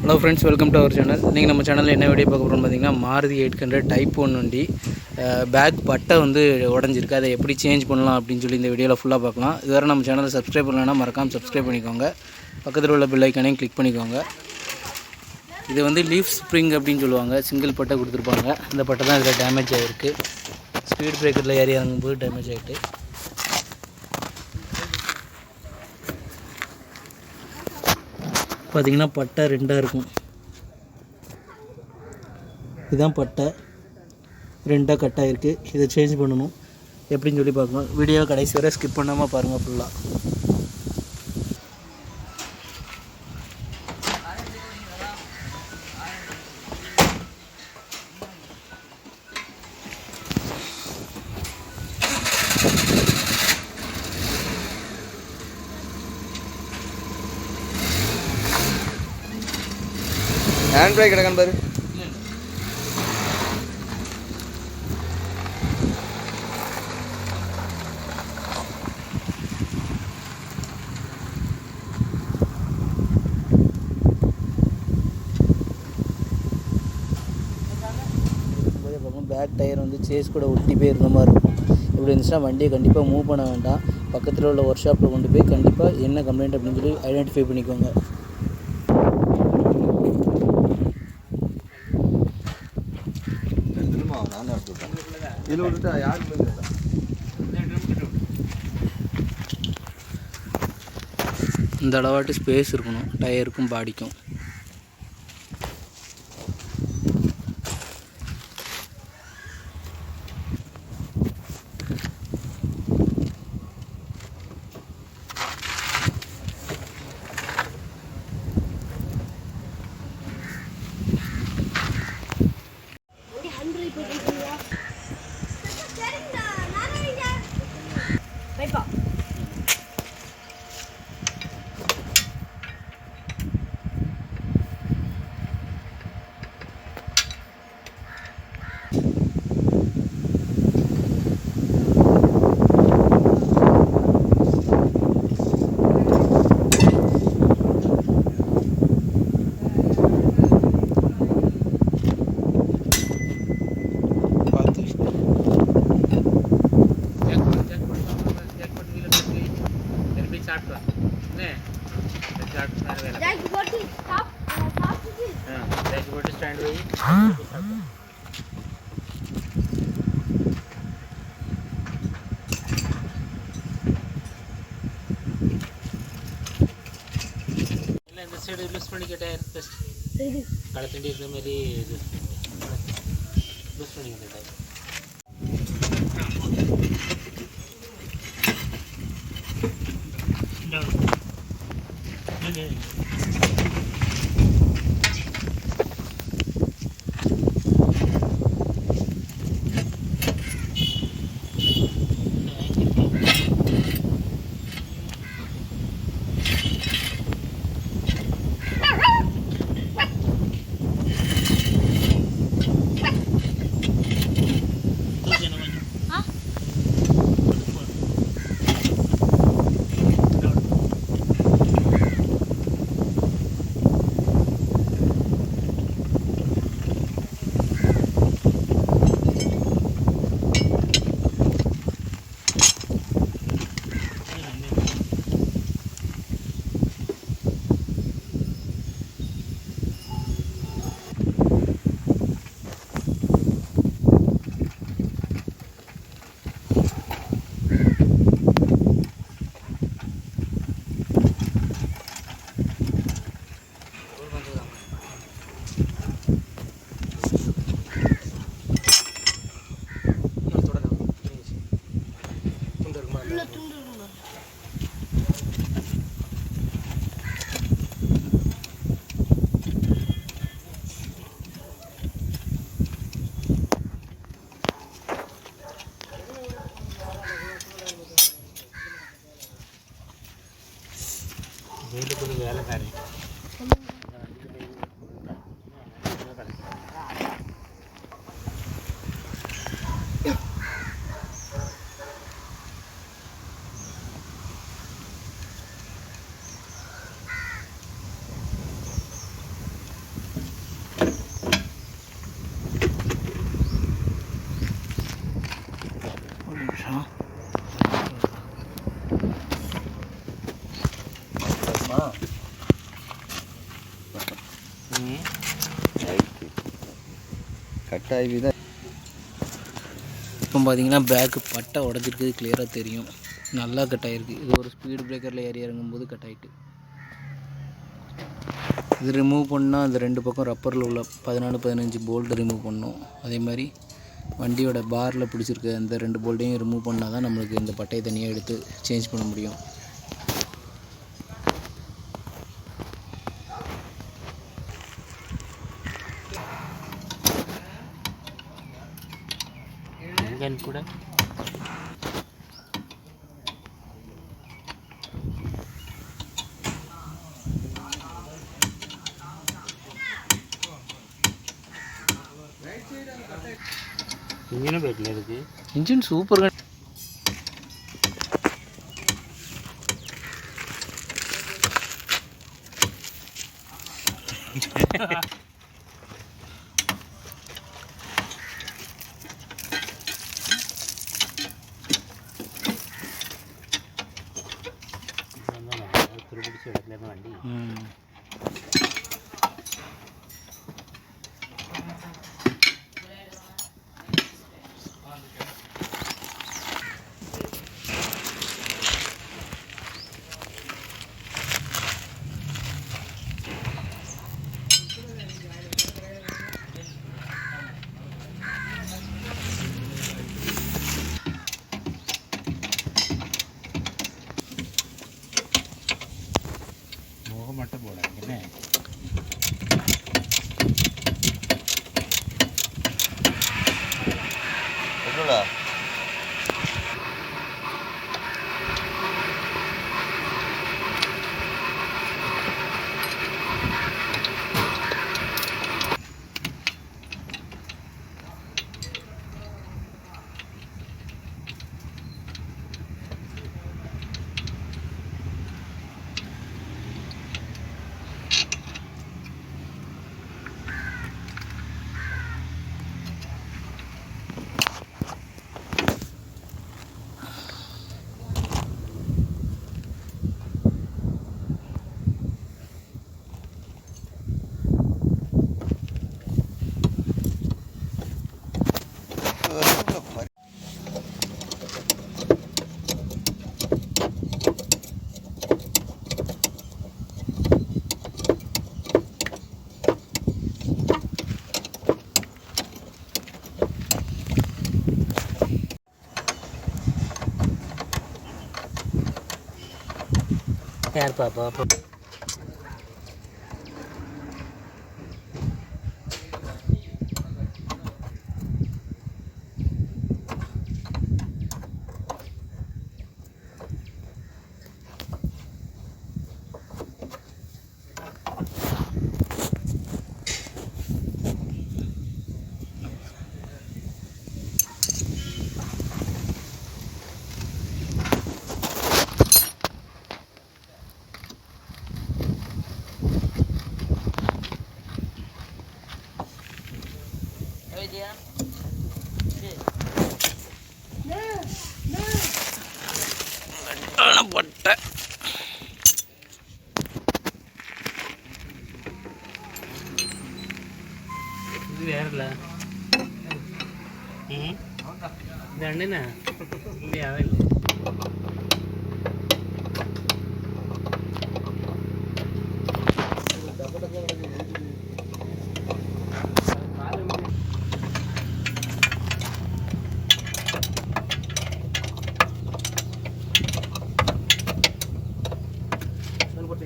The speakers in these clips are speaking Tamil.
Hello friends, welcome to our channel. நீங்கள் நம்ம சேனலில் என்ன வீடியோ பார்க்க போகிறோம்னு பார்த்தீங்கன்னா மாருதி 800 டைப் 1 வண்டி பேக் பட்டை வந்து உடஞ்சிருக்கு. அதை எப்படி சேஞ்ச் பண்ணலாம் அப்படின்னு சொல்லி இந்த வீடியோவில் ஃபுல்லாக பார்க்கலாம். இதுவரை நம்ம சேனலை சப்ஸ்கிரைப் பண்ணலைன்னா மறக்காமல் சப்ஸ்கிரைப் பண்ணிக்கோங்க. பக்கத்தில் உள்ள பெல் ஐக்கானையும் கிளிக் பண்ணிக்கோங்க. இது வந்து லீஃப் ஸ்ப்ரிங் அப்படின்னு சொல்லுவாங்க. சிங்கிள் பட்டை கொடுத்துருப்பாங்க. இந்த பட்டை தான் இதில் டேமேஜ் ஆகிருக்கு. ஸ்பீட் பிரேக்கரில் ஏறி இறங்கும்போது டேமேஜ் ஆகிட்டு பார்த்திங்கன்னா பட்டை ரெண்டாக இருக்கும். இதுதான் பட்டை ரெண்டாக கட் ஆகிருக்கு. இதை சேஞ்ச் பண்ணணும். எப்படின்னு சொல்லி பார்க்கணும். வீடியோ கடைசி வரை ஸ்கிப் பண்ணாமல் பாருங்கள் ஃபுல்லாக. ஹேண்ட் பிரேக் கிடக்கான் பாரு. பேக் டயர் வந்து சேஸ் கூட ஒட்டி போய் இருந்த மாதிரி இருக்கும். இப்படி இருந்துச்சுன்னா வண்டியை கண்டிப்பாக மூவ் பண்ண வேண்டாம். பக்கத்தில் உள்ள ஒர்க் ஷாப்பில் கொண்டு போய் கண்டிப்பாக என்ன கம்ப்ளைண்ட் அப்படின்னு சொல்லி ஐடென்டிஃபை பண்ணிக்கோங்க. இந்த அளவாட்டு ஸ்பேஸ் இருக்கணும் டயருக்கும் பாடிக்கும். இந்த சைடு லூஸ் பண்ணிக்கிட்டே பெஸ்ட் களத்தண்டி இருக்கிற மாதிரி இது லூஸ் பண்ணிக்கிட்டே வீட்டுக்கு வேலைக்காரி டைப் தான். இப்போ பார்த்தீங்கன்னா பேக்கு பட்டை உடஞ்சிருக்குது கிளியராக தெரியும். நல்லா கட் ஆகிருக்கு. இது ஒரு ஸ்பீடு பிரேக்கரில் ஏறி இறங்கும்போது கட் ஆகிட்டு. இது ரிமூவ் பண்ணால் அந்த 2 பக்கம் ரப்பரில் உள்ள 14-15 போல்ட்டு ரிமூவ் பண்ணணும். அதே மாதிரி வண்டியோட பாரில் பிடிச்சிருக்க அந்த 2 போல்ட்டையும் ரிமூவ் பண்ணால் தான் நம்மளுக்கு இந்த பட்டையை தனியாக எடுத்து சேஞ்ச் பண்ண முடியும். கூட இன்ஜினும் பேட்டில் இருக்குது. இன்ஜின் சூப்பராக துருப்பிடிச்ச இடத்துல தான் வண்டி. மட்டும் போட என்ன எப்படா யார் பாப்பா? பட்டை இது வேறல இது அண்ணனா இல்லையா? இல்லை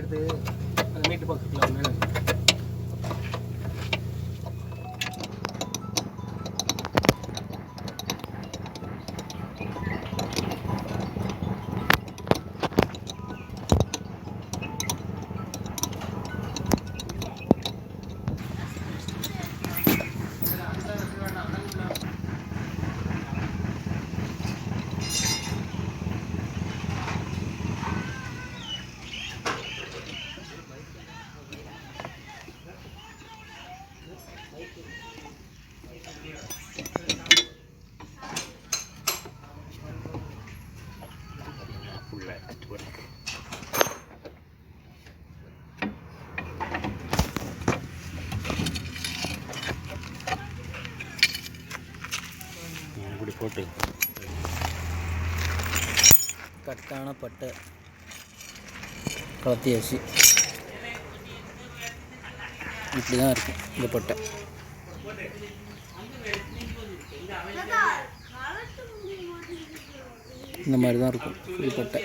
எடுத்து அந்த மீட்டு பக்கத்தில் மேலே போட்டு கட்டான பட்டை கலத்தியாச்சு. இப்படி தான் இருக்கும் இந்த பட்டை. இந்த மாதிரி தான் இருக்கும் புது பட்டை.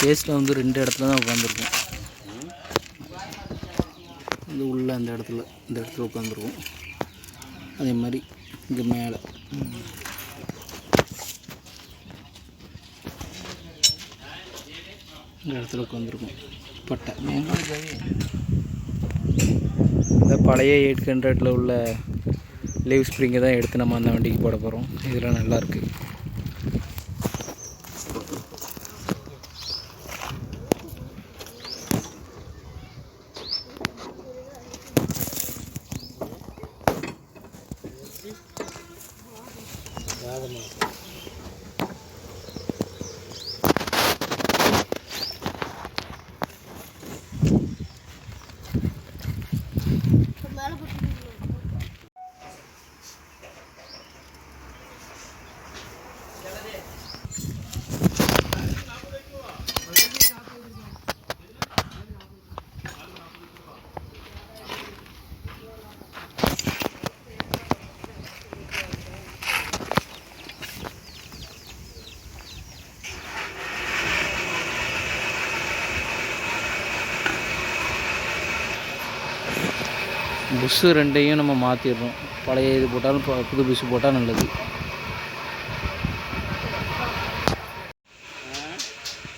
பேஸ்ட்டில் வந்து 2 இடத்துல தான் உட்காந்துருக்கும். இது உள்ள இந்த இடத்துல உட்காந்துருக்கும். அதே மாதிரி இங்கே மேலே இந்த இடத்துல உட்காந்துருக்கும் பட்டை. இந்த பழைய 800 உள்ள லீவ் ஸ்ப்ரிங்கை தான் எடுத்து நம்ம அந்த வண்டிக்கு போட போகிறோம். இதெல்லாம் நல்லாயிருக்கு. புஷ்ஷு 2ஐயும் நம்ம மாற்றிடுறோம். பழைய இது போட்டாலும் புது புஷ்ஷு போட்டால் நல்லது.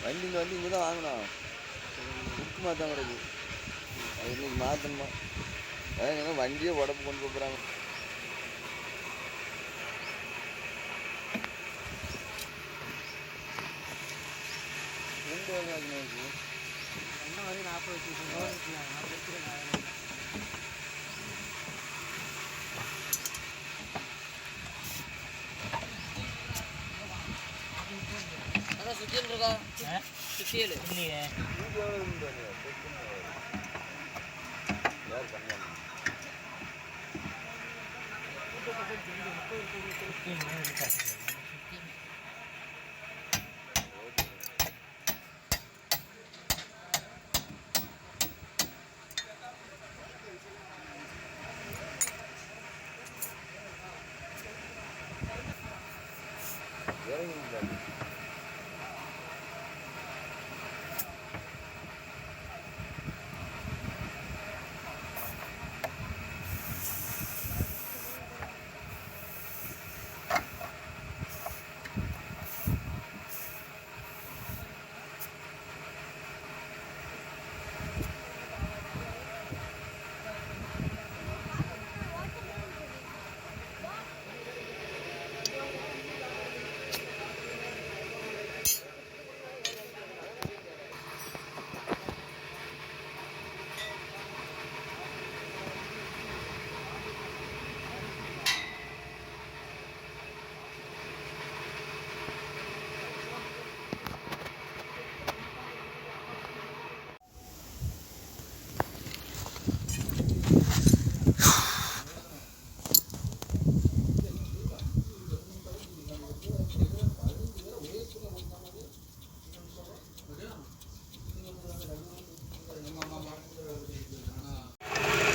வண்டி இங்கே தான் வாங்கினோம். புக்கு மாற்ற கிடக்கு. அது இன்னைக்கு மாற்றணுமா? அதான் வண்டியே உடம்பு கொண்டு போகிறாங்க.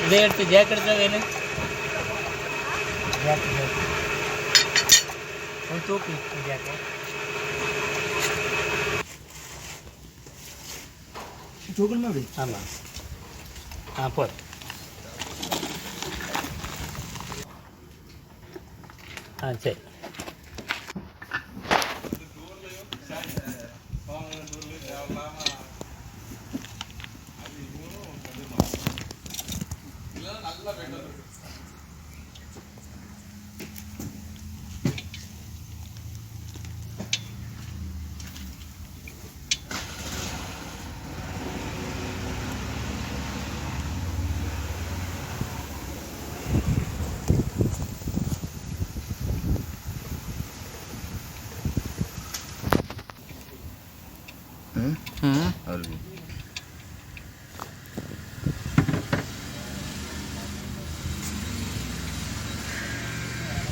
இல்லையே ಇದೇ ಇಟ್ಟು ಜಾಕೆಟ್ ಏನು ಒಂದು ತೂಕು ಜಾಕೆಟ್ ತೂಕಲ್ ಮಾಡಿ ಅಲ್ಲ ಹಾಂ ಪೋರ್ ಹಾಂ ಸರಿ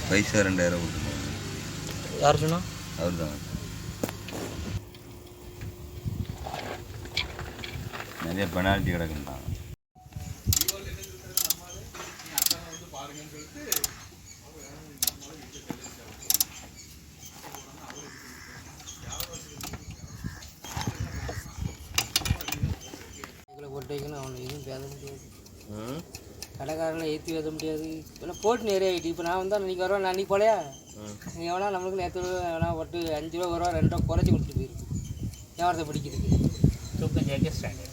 பைசா 2000 கொடுத்துருந்தாங்க. யார் சொன்னா? அவர் தான். நிறைய பெனால்ட்டி கிடக்குன்றாங்க. போட்டு வைக்கணும், அவனை எதுவும் பேச முடியாது, கடைக்காரனை ஏற்றி பேச முடியாது. இப்போலாம் போட்டு நிறைய ஆகிட்டு. இப்போ நான் வந்தால் அன்றைக்கி வருவேன், நான் அன்றைக்கி போலையா, நீங்கள் எவனா நம்மளுக்கு நேற்று வேணா போட்டு 5 ரூபா 1 ரூபா 2 ரூபா குறைச்சி கொடுத்துட்டு போயிருக்கு வியாபாரத்தை பிடிக்கிறதுக்கு. தூக்க ஜாக்கெட் ஸ்டாண்ட்.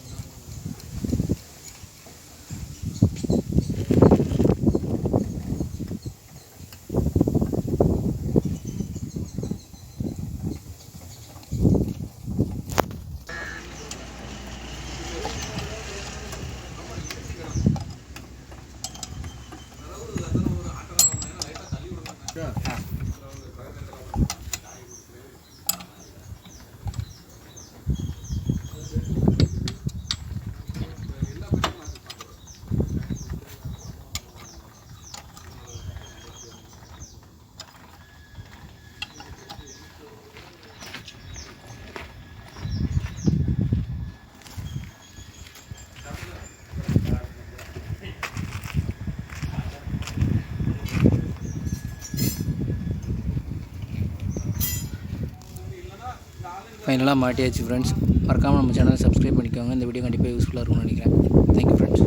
ஃபைனலாக மாட்டியாச்சு ஃப்ரெண்ட்ஸ். மறக்காமல் நம்ம சேனலை சப்ஸ்கிரைப் பண்ணிக்கோங்க. இந்த வீடியோ கண்டிப்பாக யூஸ்ஃபுல்லாக இருக்கும்னு நினைக்கிறேன். Thank you friends.